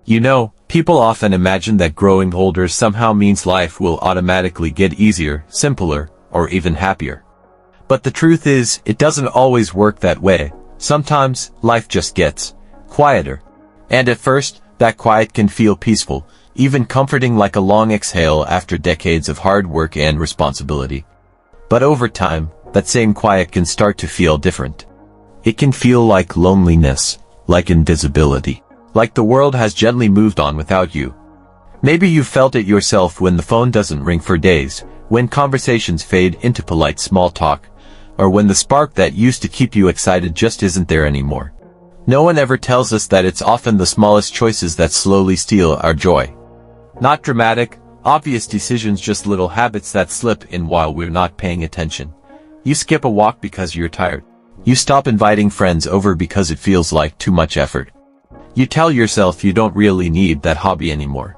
You know, people often imagine that growing older somehow means life will automatically get easier, simpler, or even happier. But the truth is, it doesn't always work that way. Sometimes, life just gets quieter. And at first, that quiet can feel peaceful, even comforting, like a long exhale after decades of hard work and responsibility. But over time, that same quiet can start to feel different. It can feel like loneliness, like invisibility, like the world has gently moved on without you. Maybe you've felt it yourself when the phone doesn't ring for days, when conversations fade into polite small talk, or when the spark that used to keep you excited just isn't there anymore. No one ever tells us that it's often the smallest choices that slowly steal our joy. Not dramatic, obvious decisions, just little habits that slip in while we're not paying attention. You skip a walk because you're tired. You stop inviting friends over because it feels like too much effort. You tell yourself you don't really need that hobby anymore.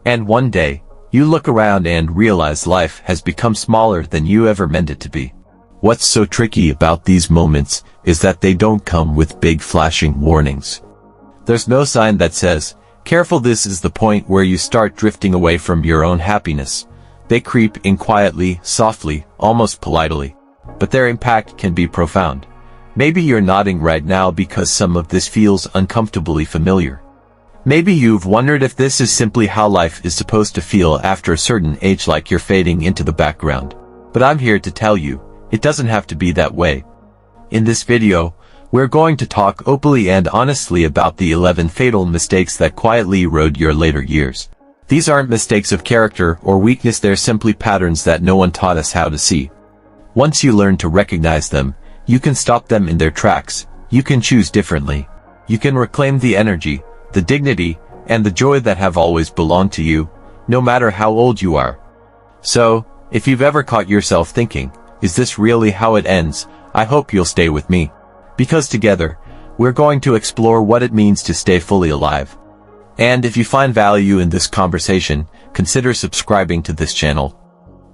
And one day, you look around and realize life has become smaller than you ever meant it to be. What's so tricky about these moments is that they don't come with big flashing warnings. There's no sign that says, "Careful, this is the point where you start drifting away from your own happiness." They creep in quietly, softly, almost politely. But their impact can be profound. Maybe you're nodding right now because some of this feels uncomfortably familiar. Maybe you've wondered if this is simply how life is supposed to feel after a certain age, like you're fading into the background. But I'm here to tell you, it doesn't have to be that way. In this video, we're going to talk openly and honestly about the 11 fatal mistakes that quietly erode your later years. These aren't mistakes of character or weakness, they're simply patterns that no one taught us how to see. Once you learn to recognize them, you can stop them in their tracks. You can choose differently. You can reclaim the energy, the dignity, and the joy that have always belonged to you, no matter how old you are. So, if you've ever caught yourself thinking, "Is this really how it ends?" I hope you'll stay with me. Because together, we're going to explore what it means to stay fully alive. And if you find value in this conversation, consider subscribing to this channel.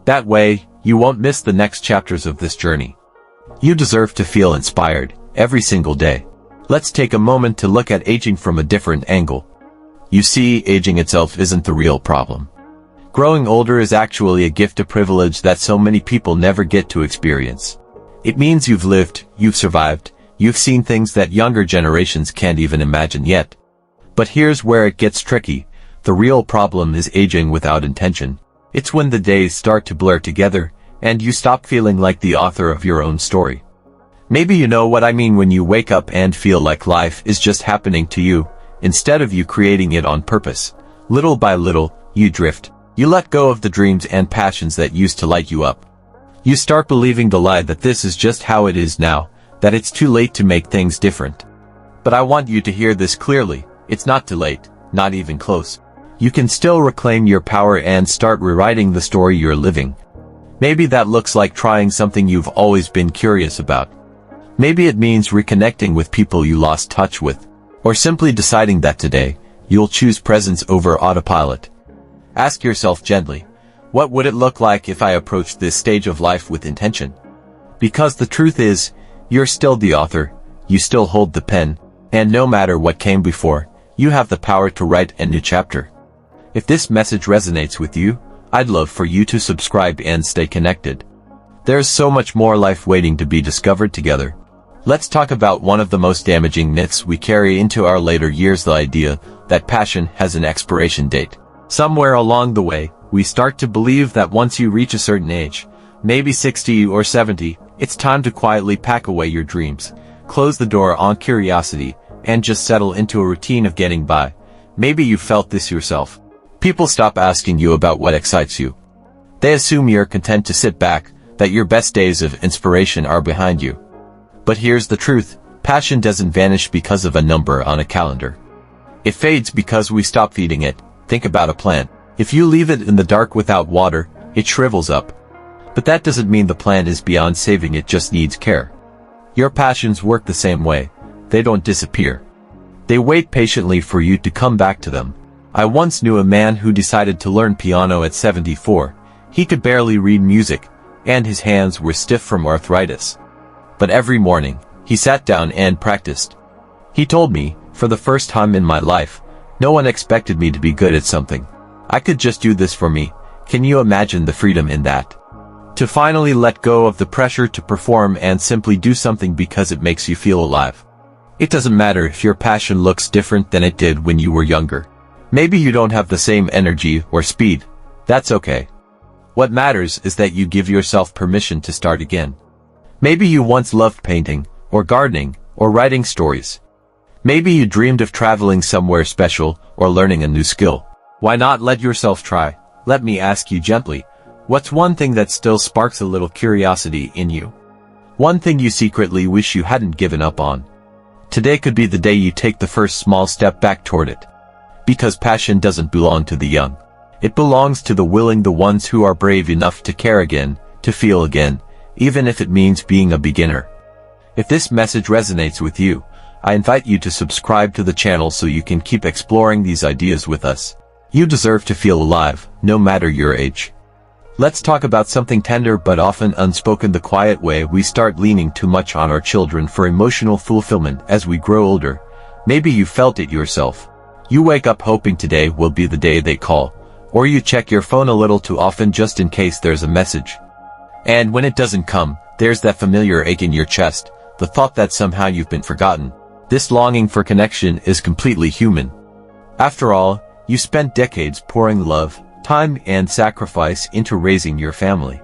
That way, you won't miss the next chapters of this journey. You deserve to feel inspired every single day. Let's take a moment to look at aging from a different angle. You see, aging itself isn't the real problem. Growing older is actually a gift, a privilege that so many people never get to experience. It means you've lived, you've survived, you've seen things that younger generations can't even imagine yet. But here's where it gets tricky. The real problem is aging without intention. It's when the days start to blur together, and you stop feeling like the author of your own story. Maybe you know what I mean, when you wake up and feel like life is just happening to you, instead of you creating it on purpose. Little by little, you drift. You let go of the dreams and passions that used to light you up. You start believing the lie that this is just how it is now, that it's too late to make things different. But I want you to hear this clearly. It's not too late, not even close. You can still reclaim your power and start rewriting the story you're living. Maybe that looks like trying something you've always been curious about. Maybe it means reconnecting with people you lost touch with. Or simply deciding that today, you'll choose presence over autopilot. Ask yourself gently, what would it look like if I approached this stage of life with intention? Because the truth is, you're still the author, you still hold the pen, and no matter what came before, you have the power to write a new chapter. If this message resonates with you, I'd love for you to subscribe and stay connected. There's so much more life waiting to be discovered together. Let's talk about one of the most damaging myths we carry into our later years, the idea that passion has an expiration date. Somewhere along the way, we start to believe that once you reach a certain age, maybe 60 or 70, it's time to quietly pack away your dreams, close the door on curiosity, and just settle into a routine of getting by. Maybe you felt this yourself. People stop asking you about what excites you. They assume you're content to sit back, that your best days of inspiration are behind you. But here's the truth, passion doesn't vanish because of a number on a calendar. It fades because we stop feeding it. Think about a plant. If you leave it in the dark without water, it shrivels up. But that doesn't mean the plant is beyond saving, it just needs care. Your passions work the same way. They don't disappear. They wait patiently for you to come back to them. I once knew a man who decided to learn piano at 74. He could barely read music, and his hands were stiff from arthritis. But every morning, he sat down and practiced. He told me, for the first time in my life, No one expected me to be good at something. I could just do this for me. Can you imagine the freedom in that? To finally let go of the pressure to perform and simply do something because it makes you feel alive. It doesn't matter if your passion looks different than it did when you were younger. Maybe you don't have the same energy or speed. That's okay. What matters is that you give yourself permission to start again. Maybe you once loved painting, or gardening, or writing stories. Maybe you dreamed of traveling somewhere special, or learning a new skill. Why not let yourself try? Let me ask you gently, what's one thing that still sparks a little curiosity in you? One thing you secretly wish you hadn't given up on. Today could be the day you take the first small step back toward it. Because passion doesn't belong to the young. It belongs to the willing, the ones who are brave enough to care again, to feel again, even if it means being a beginner. If this message resonates with you, I invite you to subscribe to the channel so you can keep exploring these ideas with us. You deserve to feel alive, no matter your age. Let's talk about something tender but often unspoken: the quiet way we start leaning too much on our children for emotional fulfillment as we grow older. Maybe you felt it yourself. You wake up hoping today will be the day they call, or you check your phone a little too often just in case there's a message. And when it doesn't come, there's that familiar ache in your chest, the thought that somehow you've been forgotten. This longing for connection is completely human. After all, you spent decades pouring love, time, and sacrifice into raising your family.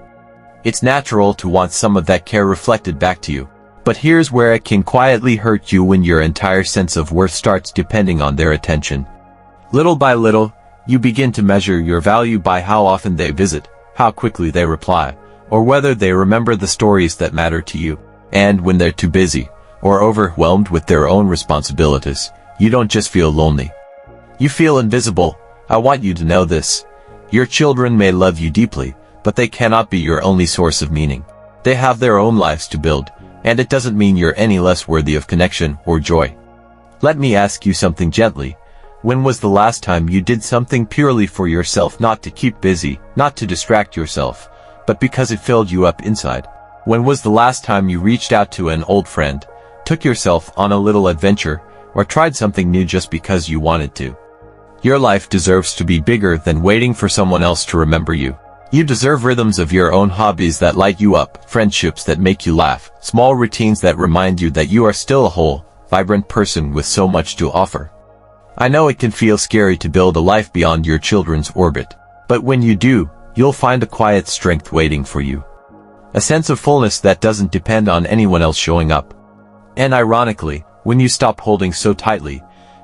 It's natural to want some of that care reflected back to you. But here's where it can quietly hurt you: when your entire sense of worth starts depending on their attention. Little by little, you begin to measure your value by how often they visit, how quickly they reply, or whether they remember the stories that matter to you. And when they're too busy, or overwhelmed with their own responsibilities, you don't just feel lonely. You feel invisible. I want you to know this. Your children may love you deeply, but they cannot be your only source of meaning. They have their own lives to build, and it doesn't mean you're any less worthy of connection or joy. Let me ask you something gently. When was the last time you did something purely for yourself, not to keep busy, not to distract yourself, but because it filled you up inside? When was the last time you reached out to an old friend, took yourself on a little adventure, or tried something new just because you wanted to? Your life deserves to be bigger than waiting for someone else to remember you. You deserve rhythms of your own, hobbies that light you up, friendships that make you laugh, small routines that remind you that you are still a whole, vibrant person with so much to offer. I know it can feel scary to build a life beyond your children's orbit, but when you do, you'll find a quiet strength waiting for you. A sense of fullness that doesn't depend on anyone else showing up. And ironically, when you stop holding so tightly,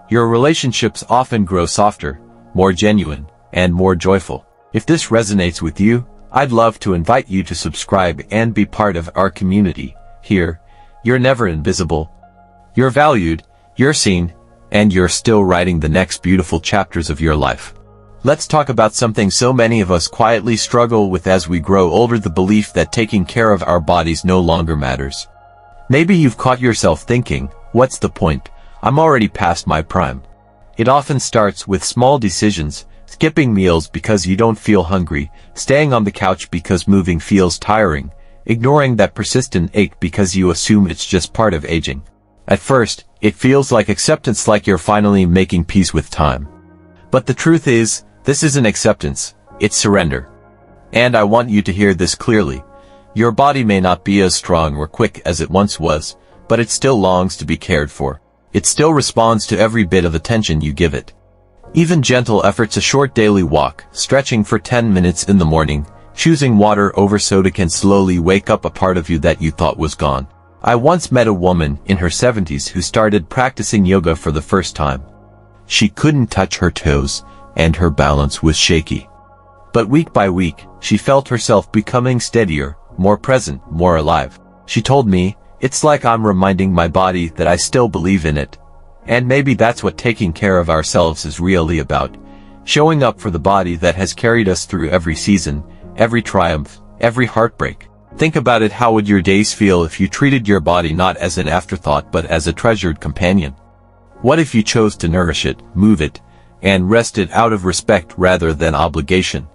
your relationships often grow softer, more genuine, and more joyful. If this resonates with you, I'd love to invite you to subscribe and be part of our community. Here, you're never invisible. You're valued, you're seen, and you're still writing the next beautiful chapters of your life. Let's talk about something so many of us quietly struggle with as we grow older: the belief that taking care of our bodies no longer matters. Maybe you've caught yourself thinking, what's the point? I'm already past my prime. It often starts with small decisions: skipping meals because you don't feel hungry, staying on the couch because moving feels tiring, ignoring that persistent ache because you assume it's just part of aging. At first, it feels like acceptance, like you're finally making peace with time. But the truth is, this isn't acceptance, it's surrender. And I want you to hear this clearly. Your body may not be as strong or quick as it once was, but it still longs to be cared for. It still responds to every bit of attention you give it. Even gentle efforts, a short daily walk, stretching for 10 minutes in the morning, choosing water over soda, can slowly wake up a part of you that you thought was gone. I once met a woman in her 70s who started practicing yoga for the first time. She couldn't touch her toes, and her balance was shaky. But week by week, she felt herself becoming steadier, more present, more alive. She told me, "It's like I'm reminding my body that I still believe in it." And maybe that's what taking care of ourselves is really about. Showing up for the body that has carried us through every season, every triumph, every heartbreak. Think about it: how would your days feel if you treated your body not as an afterthought but as a treasured companion? What if you chose to nourish it, move it, and rest it out of respect rather than obligation?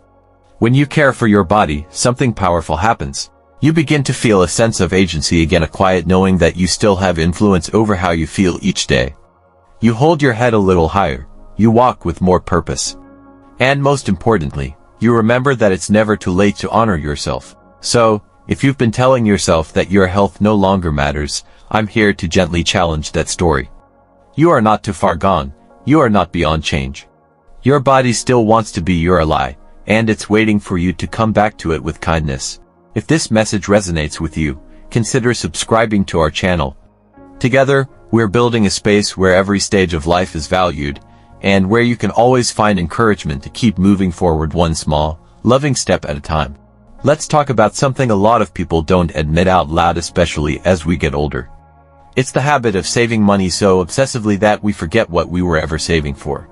When you care for your body, something powerful happens. You begin to feel a sense of agency again, a quiet knowing that you still have influence over how you feel each day. You hold your head a little higher, you walk with more purpose. And most importantly, you remember that it's never too late to honor yourself. So, if you've been telling yourself that your health no longer matters, I'm here to gently challenge that story. You are not too far gone. You are not beyond change. Your body still wants to be your ally, and it's waiting for you to come back to it with kindness. If this message resonates with you, consider subscribing to our channel. Together, we're building a space where every stage of life is valued, and where you can always find encouragement to keep moving forward one small, loving step at a time. Let's talk about something a lot of people don't admit out loud, especially as we get older. It's the habit of saving money so obsessively that we forget what we were ever saving for.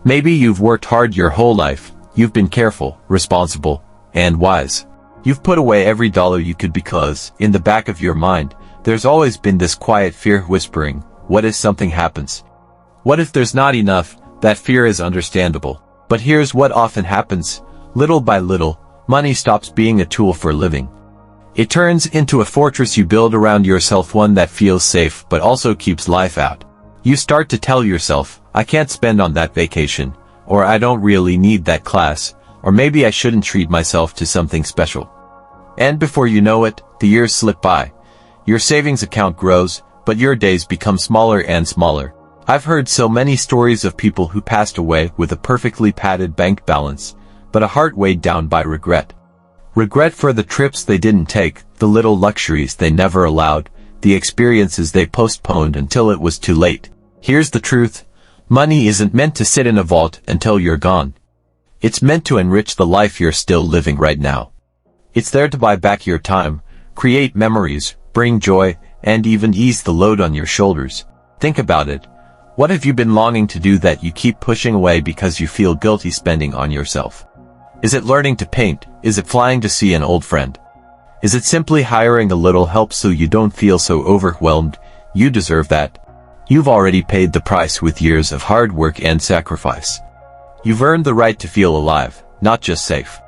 Maybe you've worked hard your whole life, you've been careful, responsible, and wise. You've put away every dollar you could because, in the back of your mind, there's always been this quiet fear whispering, what if something happens? What if there's not enough? That fear is understandable. But here's what often happens. Little by little, money stops being a tool for living. It turns into a fortress you build around yourself, one that feels safe but also keeps life out. You start to tell yourself, I can't spend on that vacation, or I don't really need that class, or maybe I shouldn't treat myself to something special. And before you know it, the years slip by. Your savings account grows, but your days become smaller and smaller. I've heard so many stories of people who passed away with a perfectly padded bank balance, but a heart weighed down by regret. Regret for the trips they didn't take, the little luxuries they never allowed, the experiences they postponed until it was too late. Here's the truth. Money isn't meant to sit in a vault until you're gone. It's meant to enrich the life you're still living right now. It's there to buy back your time, create memories, bring joy, and even ease the load on your shoulders. Think about it. What have you been longing to do that you keep pushing away because you feel guilty spending on yourself? Is it learning to paint? Is it flying to see an old friend? Is it simply hiring a little help so you don't feel so overwhelmed? You deserve that. You've already paid the price with years of hard work and sacrifice. You've earned the right to feel alive, not just safe.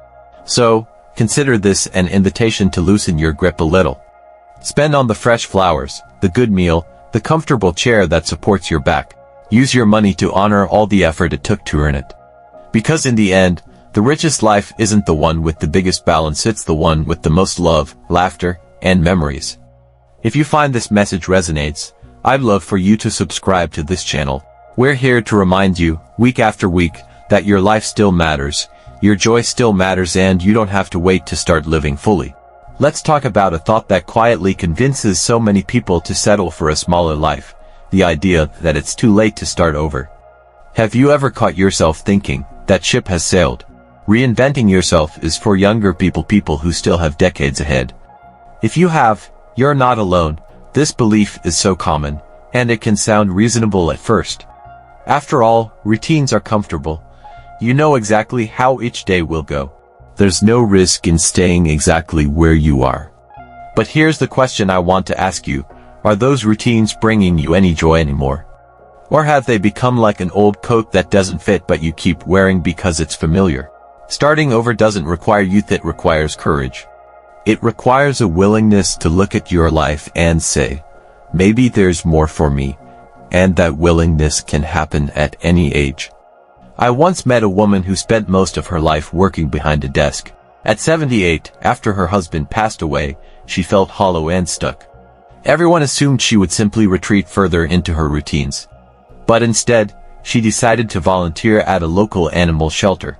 So, consider this an invitation to loosen your grip a little. Spend on the fresh flowers, the good meal, the comfortable chair that supports your back. Use your money to honor all the effort it took to earn it. Because in the end, the richest life isn't the one with the biggest balance, it's the one with the most love, laughter, and memories. If you find this message resonates, I'd love for you to subscribe to this channel. We're here to remind you, week after week, that your life still matters, your joy still matters, and you don't have to wait to start living fully. Let's talk about a thought that quietly convinces so many people to settle for a smaller life. The idea that it's too late to start over. Have you ever caught yourself thinking, that ship has sailed? Reinventing yourself is for younger people who still have decades ahead. If you have, you're not alone. This belief is so common, and it can sound reasonable at first. After all, routines are comfortable. You know exactly how each day will go. There's no risk in staying exactly where you are. But here's the question I want to ask you. Are those routines bringing you any joy anymore? Or have they become like an old coat that doesn't fit but you keep wearing because it's familiar? Starting over doesn't require youth, it requires courage. It requires a willingness to look at your life and say, maybe there's more for me, and that willingness can happen at any age. I once met a woman who spent most of her life working behind a desk. At 78, after her husband passed away, she felt hollow and stuck. Everyone assumed she would simply retreat further into her routines. But instead, she decided to volunteer at a local animal shelter.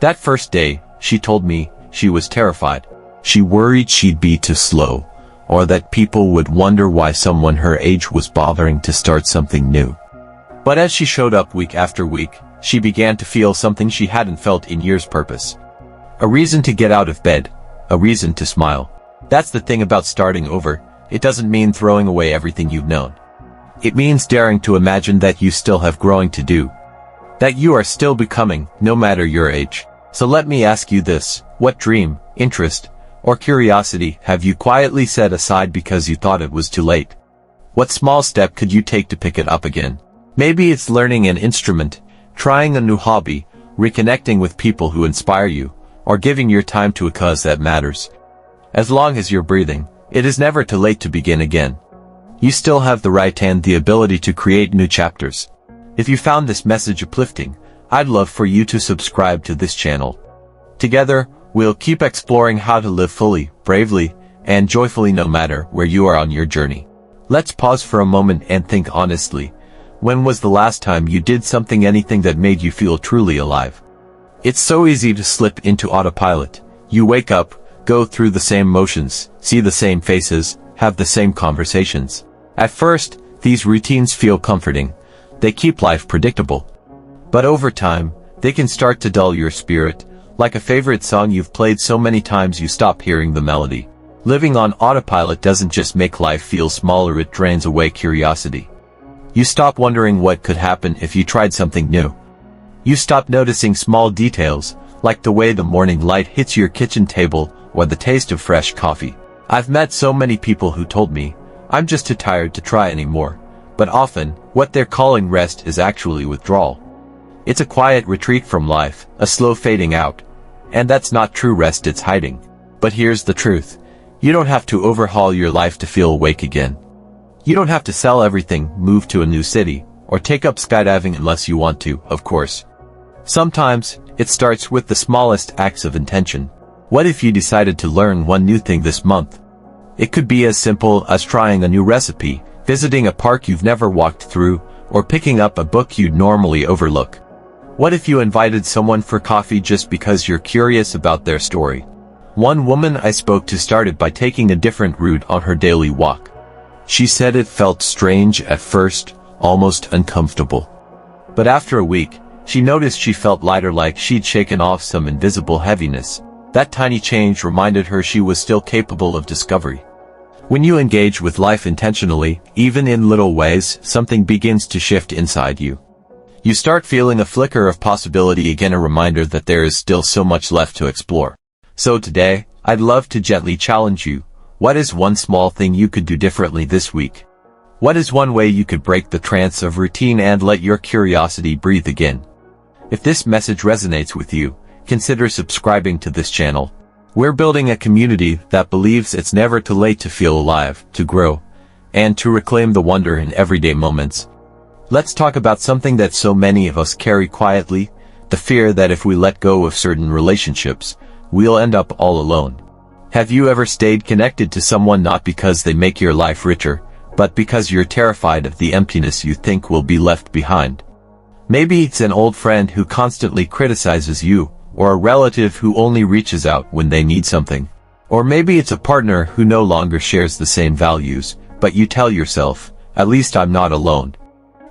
That first day, she told me, she was terrified. She worried she'd be too slow, or that people would wonder why someone her age was bothering to start something new. But as she showed up week after week, she began to feel something she hadn't felt in years: purpose. A reason to get out of bed, a reason to smile. That's the thing about starting over. It doesn't mean throwing away everything you've known. It means daring to imagine that you still have growing to do. That you are still becoming, no matter your age. So let me ask you this, what dream, interest, or curiosity have you quietly set aside because you thought it was too late? What small step could you take to pick it up again? Maybe it's learning an instrument, trying a new hobby, reconnecting with people who inspire you, or giving your time to a cause that matters. As long as you're breathing, it is never too late to begin again. You still have the right and the ability to create new chapters. If you found this message uplifting, I'd love for you to subscribe to this channel. Together, we'll keep exploring how to live fully, bravely, and joyfully no matter where you are on your journey. Let's pause for a moment and think honestly. When was the last time you did anything that made you feel truly alive? It's so easy to slip into autopilot. You wake up, go through the same motions, see the same faces, have the same conversations. At first, these routines feel comforting. They keep life predictable. But over time, they can start to dull your spirit, like a favorite song you've played so many times you stop hearing the melody. Living on autopilot doesn't just make life feel smaller, it drains away curiosity. You stop wondering what could happen if you tried something new. You stop noticing small details, like the way the morning light hits your kitchen table or the taste of fresh coffee. I've met so many people who told me, I'm just too tired to try anymore. But often, what they're calling rest is actually withdrawal. It's a quiet retreat from life, a slow fading out. And that's not true rest, it's hiding. But here's the truth. You don't have to overhaul your life to feel awake again. You don't have to sell everything, move to a new city, or take up skydiving unless you want to, of course. Sometimes, it starts with the smallest acts of intention. What if you decided to learn one new thing this month? It could be as simple as trying a new recipe, visiting a park you've never walked through, or picking up a book you'd normally overlook. What if you invited someone for coffee just because you're curious about their story? One woman I spoke to started by taking a different route on her daily walk. She said it felt strange at first, almost uncomfortable. But after a week, she noticed she felt lighter, like she'd shaken off some invisible heaviness. That tiny change reminded her she was still capable of discovery. When you engage with life intentionally, even in little ways, something begins to shift inside you. You start feeling a flicker of possibility again, a reminder that there is still so much left to explore. So today, I'd love to gently challenge you. What is one small thing you could do differently this week? What is one way you could break the trance of routine and let your curiosity breathe again? If this message resonates with you, consider subscribing to this channel. We're building a community that believes it's never too late to feel alive, to grow, and to reclaim the wonder in everyday moments. Let's talk about something that so many of us carry quietly, the fear that if we let go of certain relationships, we'll end up all alone. Have you ever stayed connected to someone not because they make your life richer, but because you're terrified of the emptiness you think will be left behind? Maybe it's an old friend who constantly criticizes you, or a relative who only reaches out when they need something. Or maybe it's a partner who no longer shares the same values, but you tell yourself, at least I'm not alone.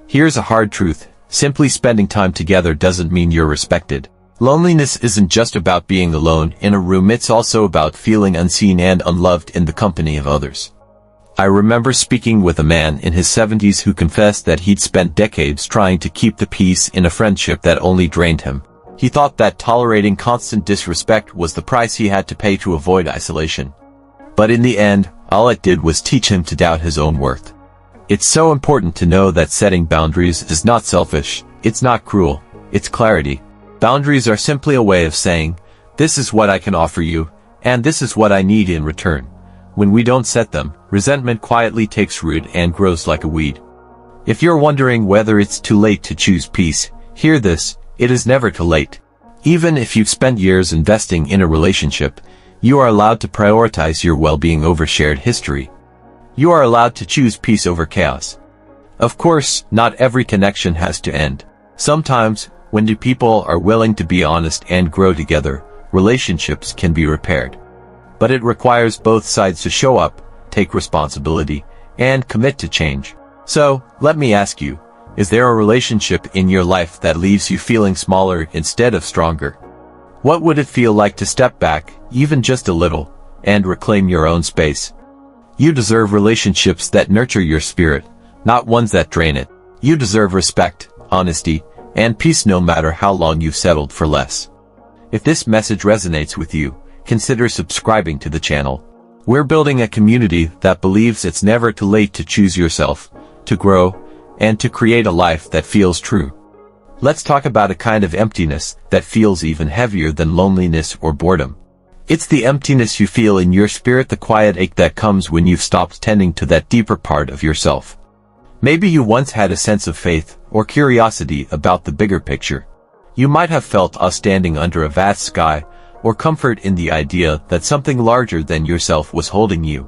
Here's a hard truth. Simply spending time together doesn't mean you're respected. Loneliness isn't just about being alone in a room, it's also about feeling unseen and unloved in the company of others. I remember speaking with a man in his 70s who confessed that he'd spent decades trying to keep the peace in a friendship that only drained him. He thought that tolerating constant disrespect was the price he had to pay to avoid isolation. But in the end, all it did was teach him to doubt his own worth. It's so important to know that setting boundaries is not selfish, it's not cruel, it's clarity. Boundaries are simply a way of saying, this is what I can offer you, and this is what I need in return. When we don't set them, resentment quietly takes root and grows like a weed. If you're wondering whether it's too late to choose peace, hear this, it is never too late. Even if you've spent years investing in a relationship, you are allowed to prioritize your well-being over shared history. You are allowed to choose peace over chaos. Of course, not every connection has to end. Sometimes, when two people are willing to be honest and grow together, relationships can be repaired. But it requires both sides to show up, take responsibility, and commit to change. So, let me ask you, is there a relationship in your life that leaves you feeling smaller instead of stronger? What would it feel like to step back, even just a little, and reclaim your own space? You deserve relationships that nurture your spirit, not ones that drain it. You deserve respect, honesty, and peace no matter how long you've settled for less. If this message resonates with you, consider subscribing to the channel. We're building a community that believes it's never too late to choose yourself, to grow, and to create a life that feels true. Let's talk about a kind of emptiness that feels even heavier than loneliness or boredom. It's the emptiness you feel in your spirit, the quiet ache that comes when you've stopped tending to that deeper part of yourself. Maybe you once had a sense of faith or curiosity about the bigger picture. You might have felt awe standing under a vast sky, or comfort in the idea that something larger than yourself was holding you.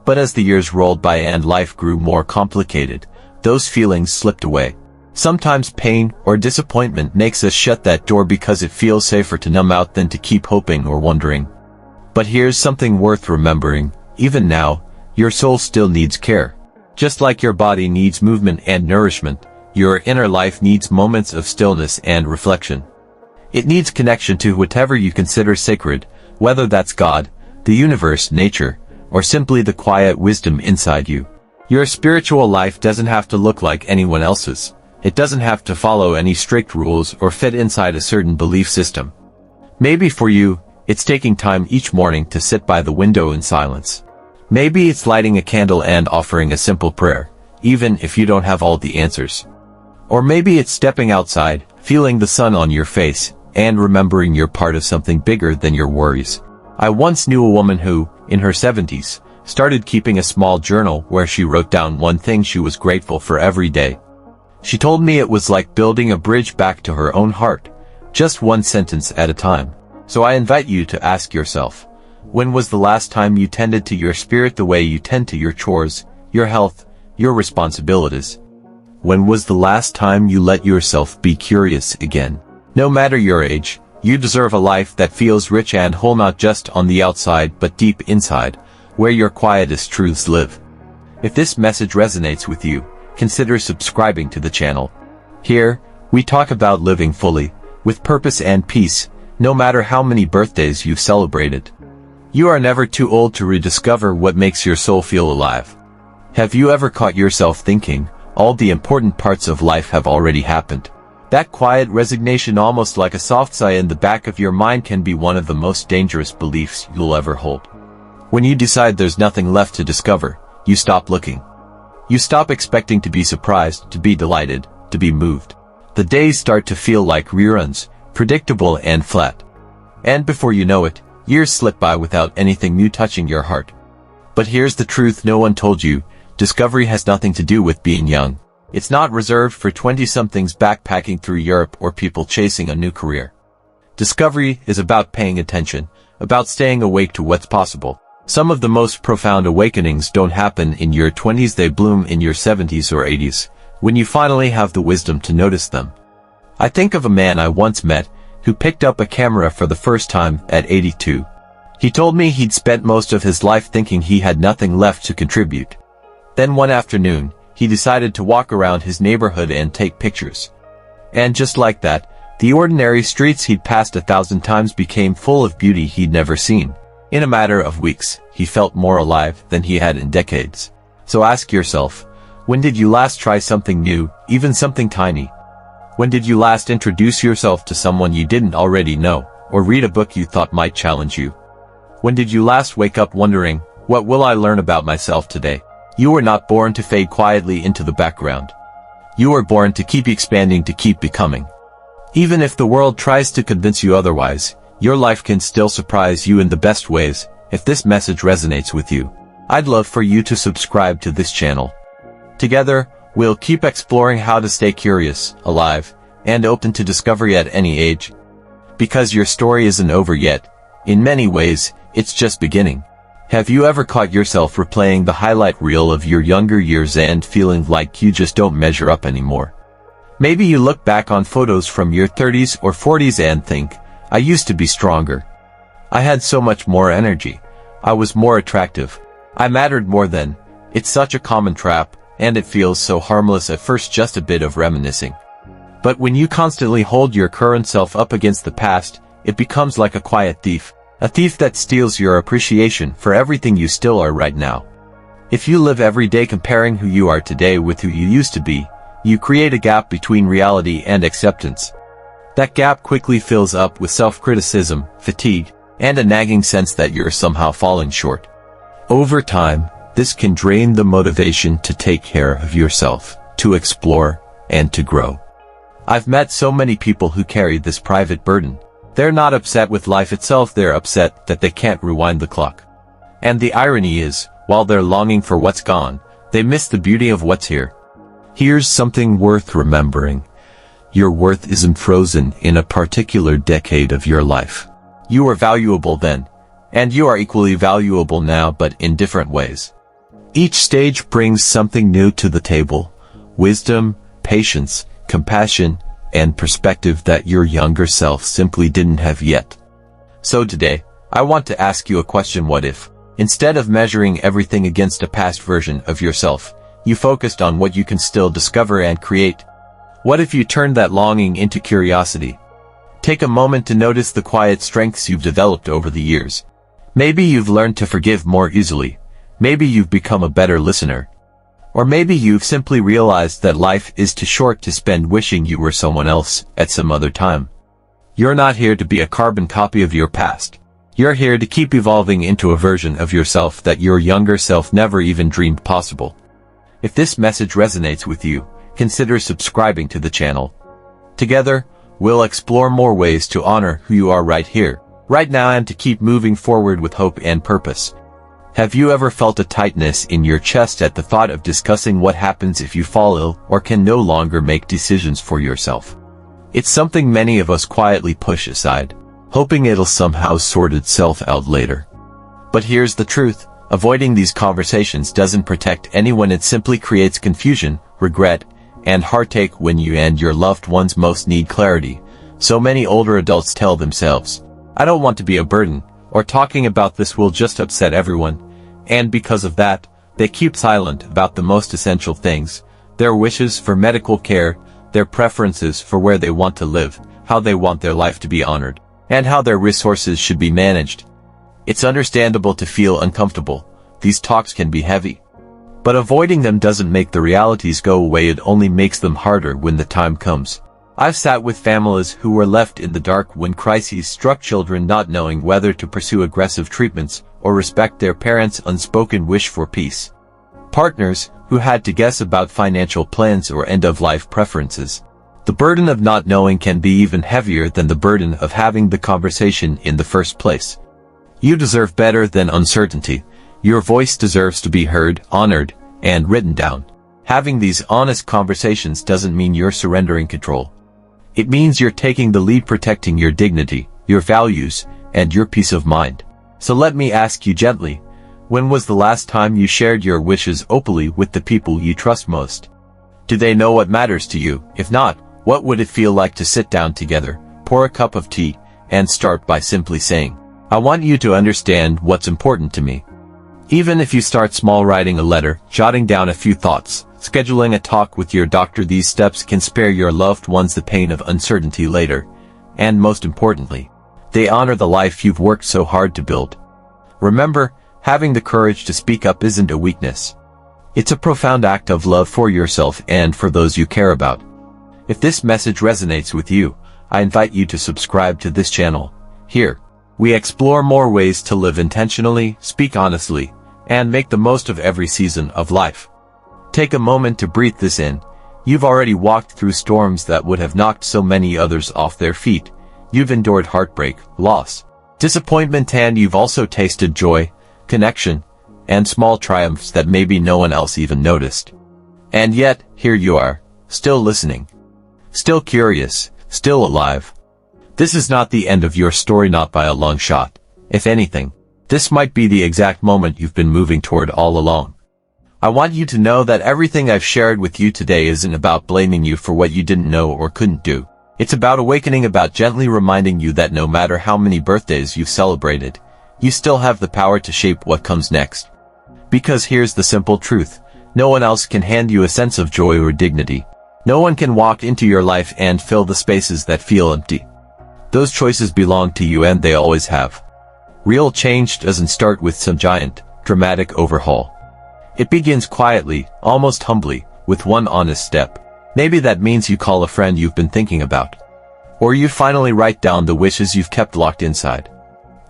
But as the years rolled by and life grew more complicated, those feelings slipped away. Sometimes pain or disappointment makes us shut that door because it feels safer to numb out than to keep hoping or wondering. But here's something worth remembering. Even now, your soul still needs care. Just like your body needs movement and nourishment, your inner life needs moments of stillness and reflection. It needs connection to whatever you consider sacred, whether that's God, the universe, nature, or simply the quiet wisdom inside you. Your spiritual life doesn't have to look like anyone else's. It doesn't have to follow any strict rules or fit inside a certain belief system. Maybe for you, it's taking time each morning to sit by the window in silence. Maybe it's lighting a candle and offering a simple prayer, even if you don't have all the answers. Or maybe it's stepping outside, feeling the sun on your face, and remembering you're part of something bigger than your worries. I once knew a woman who, in her 70s, started keeping a small journal where she wrote down one thing she was grateful for every day. She told me it was like building a bridge back to her own heart, just one sentence at a time. So I invite you to ask yourself, when was the last time you tended to your spirit the way you tend to your chores, your health, your responsibilities? When was the last time you let yourself be curious again? No matter your age, you deserve a life that feels rich and whole, not just on the outside but deep inside, where your quietest truths live. If this message resonates with you, consider subscribing to the channel. Here, we talk about living fully, with purpose and peace, no matter how many birthdays you've celebrated. You are never too old to rediscover what makes your soul feel alive. Have you ever caught yourself thinking, all the important parts of life have already happened? That quiet resignation, almost like a soft sigh in the back of your mind, can be one of the most dangerous beliefs you'll ever hold. When you decide there's nothing left to discover, you stop looking. You stop expecting to be surprised, to be delighted, to be moved. The days start to feel like reruns, predictable and flat. And before you know it, years slip by without anything new touching your heart. But here's the truth no one told you: discovery has nothing to do with being young. It's not reserved for 20-somethings backpacking through Europe or people chasing a new career. Discovery is about paying attention, about staying awake to what's possible. Some of the most profound awakenings don't happen in your 20s, they bloom in your 70s or 80s, when you finally have the wisdom to notice them. I think of a man I once met who picked up a camera for the first time at 82. He told me he'd spent most of his life thinking he had nothing left to contribute. Then one afternoon, he decided to walk around his neighborhood and take pictures. And just like that, the ordinary streets he'd passed 1,000 times became full of beauty he'd never seen. In a matter of weeks, he felt more alive than he had in decades. So ask yourself, when did you last try something new, even something tiny? When did you last introduce yourself to someone you didn't already know, or read a book you thought might challenge you? When did you last wake up wondering, what will I learn about myself today? You were not born to fade quietly into the background. You were born to keep expanding, to keep becoming. Even if the world tries to convince you otherwise, your life can still surprise you in the best ways. If this message resonates with you, I'd love for you to subscribe to this channel. Together, we'll keep exploring how to stay curious, alive, and open to discovery at any age. Because your story isn't over yet. In many ways, it's just beginning. Have you ever caught yourself replaying the highlight reel of your younger years and feeling like you just don't measure up anymore? Maybe you look back on photos from your 30s or 40s and think, I used to be stronger. I had so much more energy. I was more attractive. I mattered more then. It's such a common trap, and it feels so harmless at first, just a bit of reminiscing. But when you constantly hold your current self up against the past, it becomes like a quiet thief. A thief that steals your appreciation for everything you still are right now. If you live every day comparing who you are today with who you used to be, you create a gap between reality and acceptance. That gap quickly fills up with self-criticism, fatigue, and a nagging sense that you're somehow falling short. Over time, this can drain the motivation to take care of yourself, to explore, and to grow. I've met so many people who carry this private burden. They're not upset with life itself, they're upset that they can't rewind the clock. And the irony is, while they're longing for what's gone, they miss the beauty of what's here. Here's something worth remembering. Your worth isn't frozen in a particular decade of your life. You were valuable then, and you are equally valuable now, but in different ways. Each stage brings something new to the table: wisdom, patience, compassion, and perspective that your younger self simply didn't have yet. So today, I want to ask you a question. What if, instead of measuring everything against a past version of yourself, you focused on what you can still discover and create? What if you turned that longing into curiosity? Take a moment to notice the quiet strengths you've developed over the years. Maybe you've learned to forgive more easily. Maybe you've become a better listener. Or maybe you've simply realized that life is too short to spend wishing you were someone else at some other time. You're not here to be a carbon copy of your past. You're here to keep evolving into a version of yourself that your younger self never even dreamed possible. If this message resonates with you, consider subscribing to the channel. Together, we'll explore more ways to honor who you are right here, right now, and to keep moving forward with hope and purpose. Have you ever felt a tightness in your chest at the thought of discussing what happens if you fall ill or can no longer make decisions for yourself? It's something many of us quietly push aside, hoping it'll somehow sort itself out later. But here's the truth: avoiding these conversations doesn't protect anyone. It simply creates confusion, regret, and heartache when you and your loved ones most need clarity. So many older adults tell themselves, "I don't want to be a burden," or "talking about this will just upset everyone." And because of that, they keep silent about the most essential things: their wishes for medical care, their preferences for where they want to live, how they want their life to be honored, and how their resources should be managed. It's understandable to feel uncomfortable. These talks can be heavy. But avoiding them doesn't make the realities go away. It only makes them harder when the time comes. I've sat with families who were left in the dark when crises struck: children not knowing whether to pursue aggressive treatments or respect their parents' unspoken wish for peace. Partners who had to guess about financial plans or end-of-life preferences. The burden of not knowing can be even heavier than the burden of having the conversation in the first place. You deserve better than uncertainty. Your voice deserves to be heard, honored, and written down. Having these honest conversations doesn't mean you're surrendering control. It means you're taking the lead, protecting your dignity, your values, and your peace of mind. So let me ask you gently, when was the last time you shared your wishes openly with the people you trust most? Do they know what matters to you? If not, what would it feel like to sit down together, pour a cup of tea, and start by simply saying, "I want you to understand what's important to me"? Even if you start small: writing a letter, jotting down a few thoughts, scheduling a talk with your doctor, these steps can spare your loved ones the pain of uncertainty later. And most importantly, they honor the life you've worked so hard to build. Remember, having the courage to speak up isn't a weakness. It's a profound act of love for yourself and for those you care about. If this message resonates with you, I invite you to subscribe to this channel. Here, we explore more ways to live intentionally, speak honestly, and make the most of every season of life. Take a moment to breathe this in. You've already walked through storms that would have knocked so many others off their feet. You've endured heartbreak, loss, disappointment, and you've also tasted joy, connection, and small triumphs that maybe no one else even noticed. And yet, here you are, still listening, still curious, still alive. This is not the end of your story, not by a long shot. If anything, this might be the exact moment you've been moving toward all along. I want you to know that everything I've shared with you today isn't about blaming you for what you didn't know or couldn't do. It's about awakening, about gently reminding you that no matter how many birthdays you've celebrated, you still have the power to shape what comes next. Because here's the simple truth: no one else can hand you a sense of joy or dignity. No one can walk into your life and fill the spaces that feel empty. Those choices belong to you, and they always have. Real change doesn't start with some giant, dramatic overhaul. It begins quietly, almost humbly, with one honest step. Maybe that means you call a friend you've been thinking about. Or you finally write down the wishes you've kept locked inside.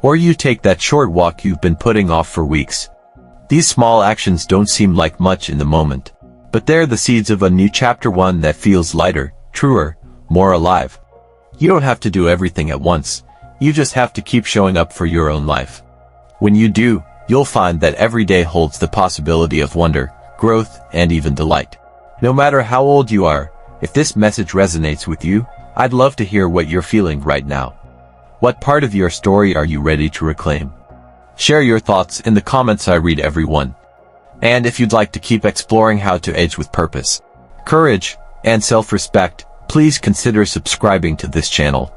Or you take that short walk you've been putting off for weeks. These small actions don't seem like much in the moment, but they're the seeds of a new chapter, one that feels lighter, truer, more alive. You don't have to do everything at once. You just have to keep showing up for your own life. When you do, you'll find that every day holds the possibility of wonder, growth, and even delight. No matter how old you are, if this message resonates with you, I'd love to hear what you're feeling right now. What part of your story are you ready to reclaim? Share your thoughts in the comments. I read every one. And if you'd like to keep exploring how to age with purpose, courage, and self-respect, please consider subscribing to this channel.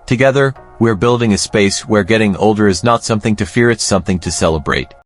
Together, we're building a space where getting older is not something to fear, it's something to celebrate.